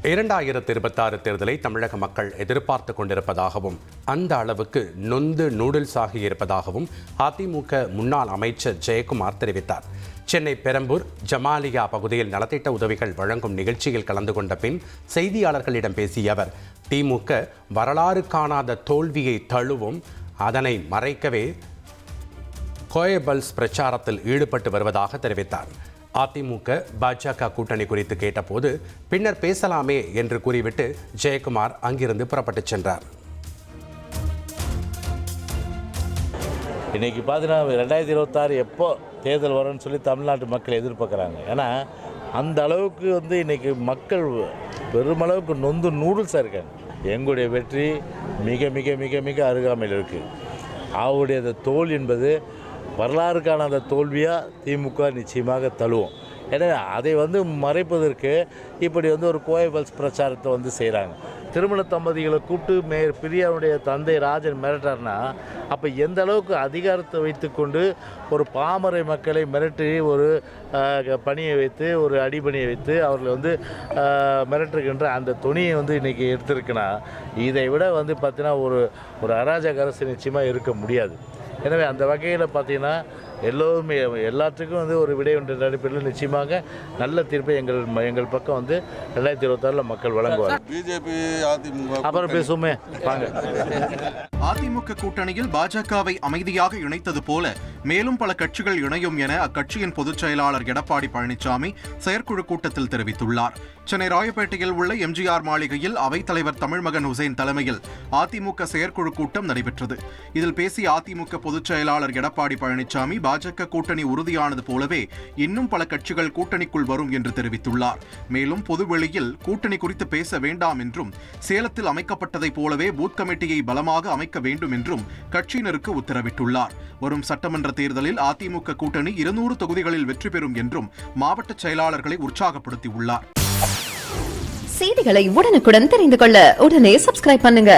2026 தேர்தலை தமிழக மக்கள் எதிர்பார்த்து கொண்டிருப்பதாகவும் அந்த அளவுக்கு நொந்து நூடுல்ஸ் ஆகியிருப்பதாகவும் அதிமுக முன்னாள் அமைச்சர் ஜெயக்குமார் தெரிவித்தார். சென்னை பெரம்பூர் ஜமாலியா பகுதியில் நலத்திட்ட உதவிகள் வழங்கும் நிகழ்ச்சியில் கலந்து கொண்ட பின் செய்தியாளர்களிடம் பேசிய அவர், திமுக வரலாறு காணாத தோல்வியை தழுவும், அதனை மறைக்கவே கோயபல்ஸ் பிரச்சாரத்தில் ஈடுபட்டு வருவதாக தெரிவித்தார். அதிமுக பாஜக கூட்டணி குறித்து கேட்டபோது பின்னர் பேசலாமே என்று கூறிவிட்டு ஜெயக்குமார் அங்கிருந்து புறப்பட்டுச் சென்றார். இன்றைக்கி பார்த்தீங்கன்னா 2026 எப்போ தேர்தல் வரும்னு சொல்லி தமிழ்நாட்டு மக்கள் எதிர்பார்க்குறாங்க. ஏன்னா அந்த அளவுக்கு இன்றைக்கி மக்கள் பெருமளவுக்கு நொந்து நூடுல்ஸாக இருக்காங்க. எங்களுடைய வெற்றி மிக மிக மிக மிக அருகாமையில் இருக்குது. அவருடைய அந்த தோல்வி என்பது வரலாறுக்கான அந்த தோல்வியாக திமுக நிச்சயமாக தழுவும். எனவே அதை மறைப்பதற்கு இப்படி ஒரு கோயபல்ஸ் பிரச்சாரத்தை செய்கிறாங்க. திருமண தம்பதிகளை கூப்பிட்டு பிரியாவுடைய தந்தை ராஜன் மிரட்டார்னா அப்போ எந்த அளவுக்கு அதிகாரத்தை வைத்துக்கொண்டு ஒரு பாமரை மக்களை மிரட்டி ஒரு பணியை வைத்து ஒரு அடிபணியை வைத்து அவர்களை மிரட்டுகின்ற அந்த துணியை இன்றைக்கி எடுத்திருக்குன்னா இதை விட பார்த்தீங்கன்னா ஒரு அராஜக அரசு நிச்சயமாக இருக்க முடியாது. எனவே அந்த வகையில் பார்த்தீங்கன்னா எல்லோருமே எல்லாத்துக்கும் ஒரு விடை ஒன்று நடைபெறும். நிச்சயமாக நல்ல தீர்ப்பை எங்கள் பக்கம் 2026 மக்கள் வழங்குவார். பிஜேபி அதிமுக அப்புறம் பேசுவோமே வாங்க. அதிமுக கூட்டணியில் பாஜகவை அமைதியாக இணைத்தது போல மேலும் பல கட்சிகள் இணையும் என அக்கட்சியின் பொதுச் செயலாளர் எடப்பாடி பழனிசாமி செயற்குழு கூட்டத்தில் தெரிவித்துள்ளார். சென்னை ராயப்பேட்டையில் உள்ள எம்ஜிஆர் மாளிகையில் அவைத்தலைவர் தமிழ்மகன் ஹுசைன் தலைமையில் அதிமுக செயற்குழு கூட்டம் நடைபெற்றது. இதில் பேசிய அதிமுக பொதுச் செயலாளர் எடப்பாடி பழனிசாமி பாஜக கூட்டணி உறுதியானது போலவே இன்னும் பல கட்சிகள் கூட்டணிக்குள் வரும் என்று தெரிவித்துள்ளார். மேலும் பொதுவெளியில் கூட்டணி குறித்து பேச வேண்டாம் என்றும் சேலத்தில் அமைக்கப்பட்டதைப் போலவே பூத் கமிட்டியை பலமாக அமைக்க வேண்டும் என்றும் கட்சியினருக்கு உத்தரவிட்டுள்ளார். வரும் சட்டமன்ற தேர்தலில் அதிமுக கூட்டணி 200 தொகுதிகளில் வெற்றி பெறும் என்றும் மாவட்ட செயலாளர்களை உற்சாகப்படுத்தியுள்ளார். செய்திகளை உடனுக்குடன் தெரிந்து கொள்ள உடனே சப்ஸ்கிரைப் பண்ணுங்க.